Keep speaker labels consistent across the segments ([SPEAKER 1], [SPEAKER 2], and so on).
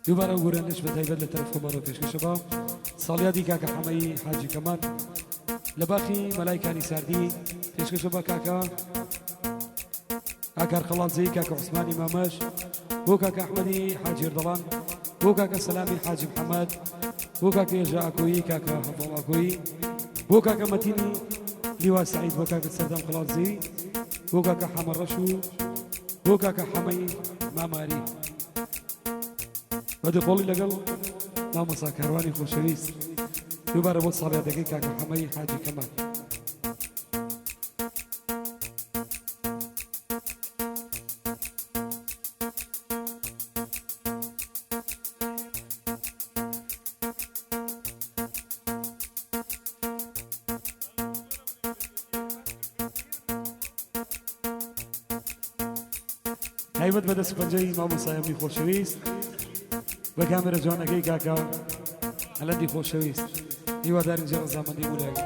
[SPEAKER 1] دوباره گورنش به تایبەت لە طرف خۆمەڕۆ پێشکەشەوە ساڵیادی کاکە حەمەی حاجی کەمال لە باخی مەلایکانی ساردی پێشکەشەوە کاکە ئاکار خەڵاتزەی کاکە عوسمانی مامەش بۆ کاکە ئەحمەدی حاجی ئەردەڵان بۆ کاکە سەلامی حاجی محەممەد بۆ کاکە ێژە ئاکۆیی کاکە هەفڵ ئاکۆیی بۆ کاکە مەتینی لیوا سعید بۆ کاکە سەردام خەڵاتزەی بۆ کاکە حەمەڕەش و بۆ کاکە حەمەی ماماری بەدەخۆڵی لەگەڵ مامۆستا کاروانی خۆشەویست دووبارە بۆ ساڵیادەکەی کاکە حەمەی حاجی کەمال تایبەت بە دەست پەنجەی مامۆستایەمی خۆشەویست بە کامێرە جوانەکەی کاکە هەلەندی خۆشەویست هیوادارین جێ ڕەزامەندی بوولای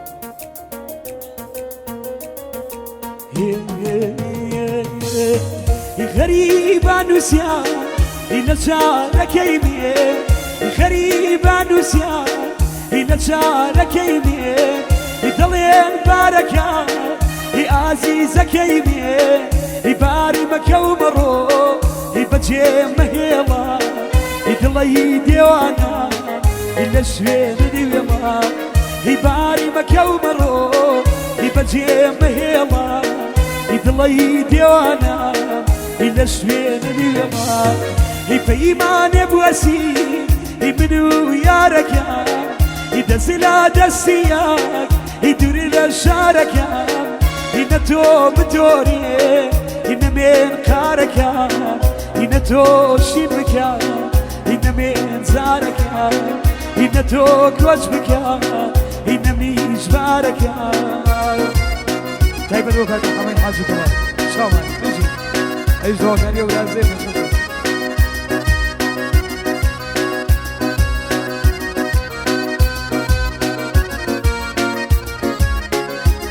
[SPEAKER 2] غەریبان نووسیان لە چارەکەی مێ غەریبان نووسیان لە چارەکەی مێ دڵێن بارەکە ئازیزەکەی مێ باری مەکە و مەڕۆ بەجێ مەهێڵە دڵی دێوانە لە شوێنی وێڵە باری مەکە و مەڕۆ بەجێ مەهێڵە دڵی دێوانە لە شوێنی وێڵە پەیمانێ بوەسی من و یارەکە دەزلا دەستیەک دووری لە شارەکەم نە تۆ بتۆریێ نەمێن کارەکە نە تۆ شین بکە نەمێن زارەکە نە تۆ کۆچ بکە نەمیش بارەکە
[SPEAKER 1] تایبەت بۆ کاکە حەمەی حاجی کەمال چاومان بژی ئەیش دۆکاری و رازێ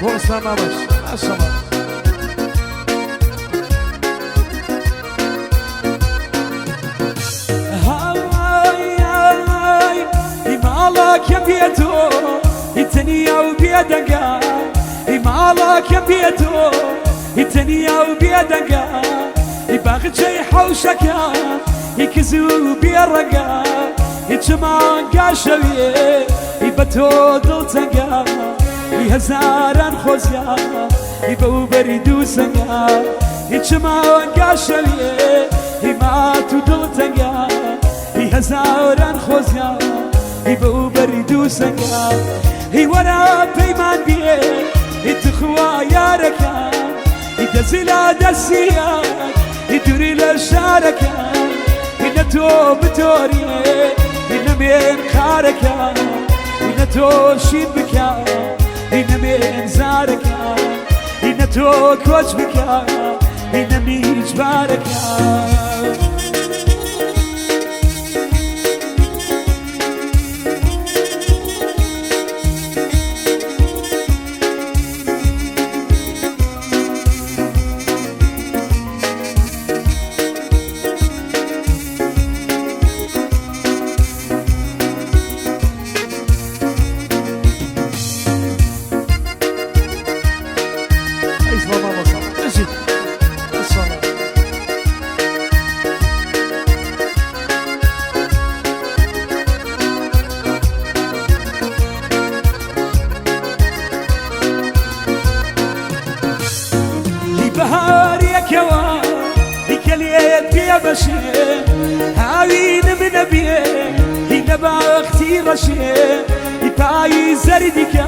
[SPEAKER 1] بۆ ئەسلام مامەش ماشەڵڵا
[SPEAKER 2] ماڵەکە بێتۆ تەنیا و بێدەنگە ماڵەکە بێتۆ تەنیا و بێدەنگە باغچەی حەوشەکە کز و بێڕەنگە چمانگە شەوێ بە تۆ دڵتەنگە هەزاران خۆزیە بەوبەری دوو سەنگە چمانگە شەوێ مات و دڵتەنگە هەزاران خۆزیە بەوبەری دوو سەنگە وەرە پەیمان بێ تخوا یارەکە دەزیلا دەستیە دووری لە شارەکە نە تۆ بتۆریێ نەمێن کارەکە نە تۆ شین بکە نەمێن زارەکە نە تۆ کۆچ بکە نەمیش بارەکە بەهاریەکەوە دیکەلێت پێبەشێ هاوینم نەبێ لە باختی ڕەشێ پایی زەری دیکە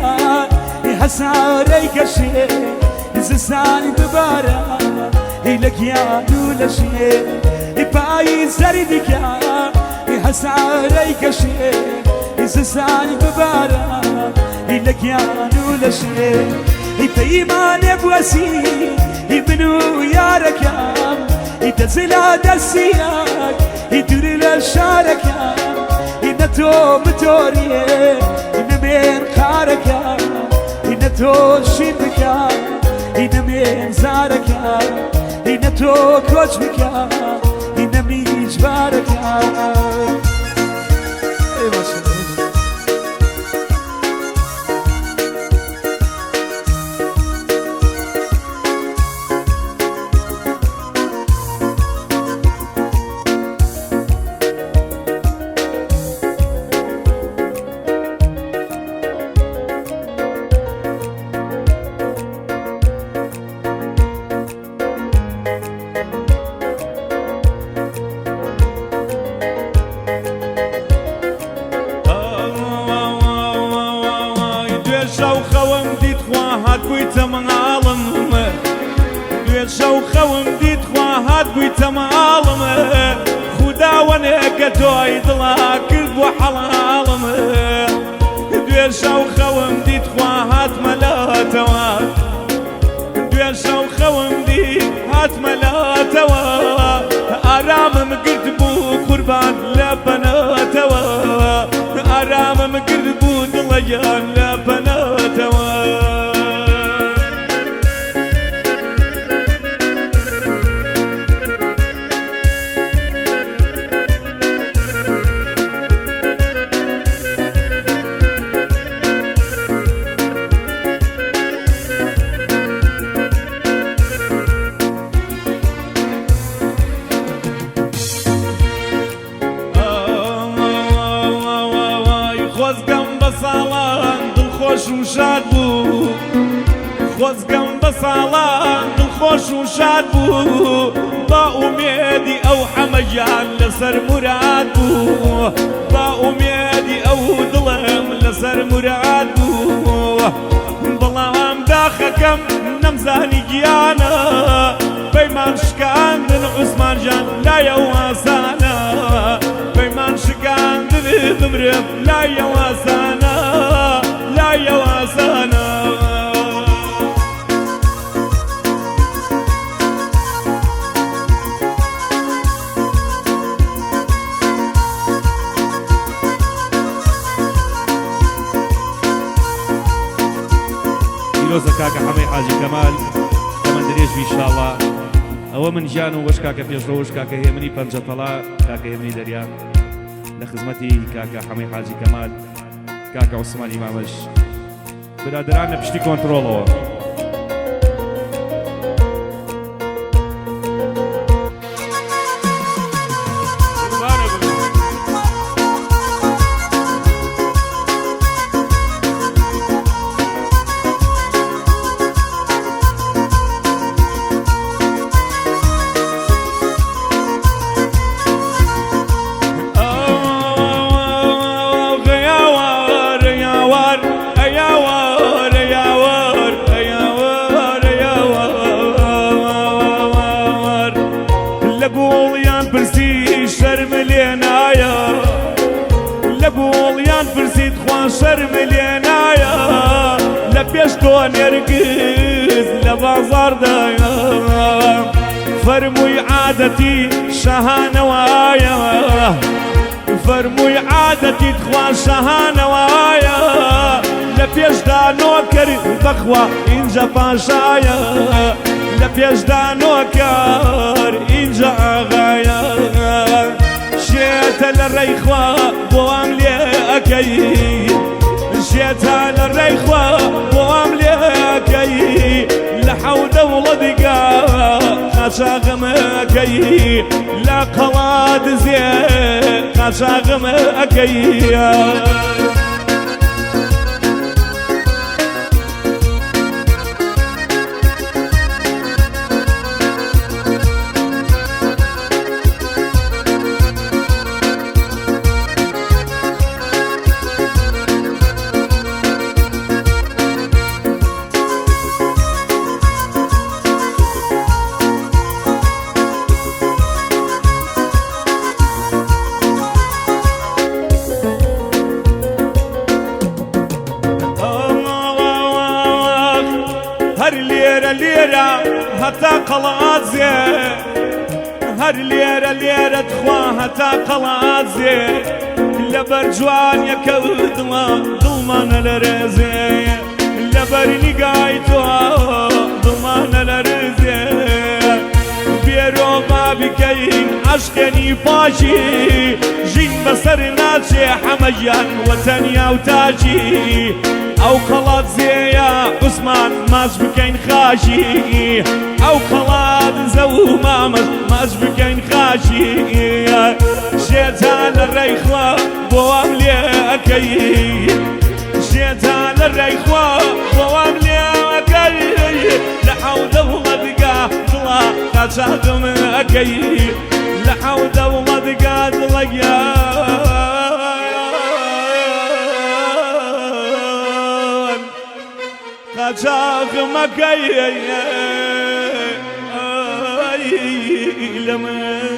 [SPEAKER 2] هەسارەی کەشێ زستانی ببارە لە گیان و لەشێ پایی زەری دیکە هەسارەی کەشێ زستانی ببارە لە گیان و لەشێ پەیمانێ بوەسی من و یارەکەم دەزلا دەستیەک دووری لە شارەکەم نە تۆ بتۆریێ نەمێن کارەکە نە تۆ شین بکە نەمێن زارەکە نە تۆ کۆچ بکە نەمری جبارەکە ئەی باشە شەو خەوم دیت خوا هات بوویتە مەڵم دوێ شەو خەوم دیت خوا هات بوویتە مەڵم خوداوەنێکە تۆی دڵا کرد بۆ حەڵاڵم دوێ شەو خەوم دیت خوا هاتمە لاتەوە دوێ شەو خەوم دیت هاتمە لاتەوە ئارامم گرت بوو قوربان لە بەناتەوە ئارامم گرت بوو دڵەیان لە بەناتەوە خۆزگەم بە ساڵان دڵخۆش و شاد بوو خۆزگەم بە ساڵان دڵخۆش و شاد بوو با ئومێدی ئەو حەمەیان لەسەر موراد بوو با ئومێدی ئەو دڵم لەسەر موراد بوو بەڵام داخەکەم نەمزانی گیانە پەیمان شکاندن عوسمان جان لایە واسانە پەیمان شکاندن بمرم لایە واسانە لایە واسانە پیرۆزە کاکە حەمەی حاجی کەمال تەمەن درێژوی ئینشاڵڵا ئەوە من ژیان و وەش کاکە پێشڕەوەش کاکە هێمنی پەنجەتەڵا کاکە هێمنی دەریان لە خزمەتی کاکە حەمەی حاجی کەمال کاکە عوسمان ئیمامەش برادران لە پشتی کۆنتڕۆڵەوە شەرم لێنایە لە پێش تۆ نێرگز لە بازاردایە فەرمووی عادەتی شەهانەوایە فەرمووی عادەتی تخوا شەهانەوایە لە پێشدا نۆکەر بەخوا ئینجا پاشایە لە پێشدا نۆکەر ئینجا ئاغایە شێتە لە ڕێیخوا بۆ ئەم لێ ئەەکەی شێتە لە ڕێیخوا بۆ ئەم لێ ئەەکەی لە حەودە وڵە دیگا قاچاغمەکەی لە قەڵا دزێ قاچاغمەکەی هەتا قەڵازێ هەر لێرە لێرە تخوا هەتا قەڵازێ لەبەر جوانیەکە دڵمانە لە ڕێزێ لەبەر نیگای تۆ دڵمانە لە ڕێزێ بێرۆما بکەین عەشقێنی پاشی ژین بەسەر ناچێ حەمەیان وەتەنیا و تاجی ئەو قەڵات زێیە عوسمان ماچ بکەین خاشی ئەو قەڵات زە و مامەش ماچ بکەین خاشی ژێتان لە ڕێیخوا بۆ وام لێ ئەەکەی ژێتان لە ڕێیخوا بۆ وام لێ ئەەکەی لە حەودە وڵەدگا دڵە قاچاقم ئەەکەی لە حەودە وڵەدگا دڵەگیا قاچاقم ئەەکەی لەمە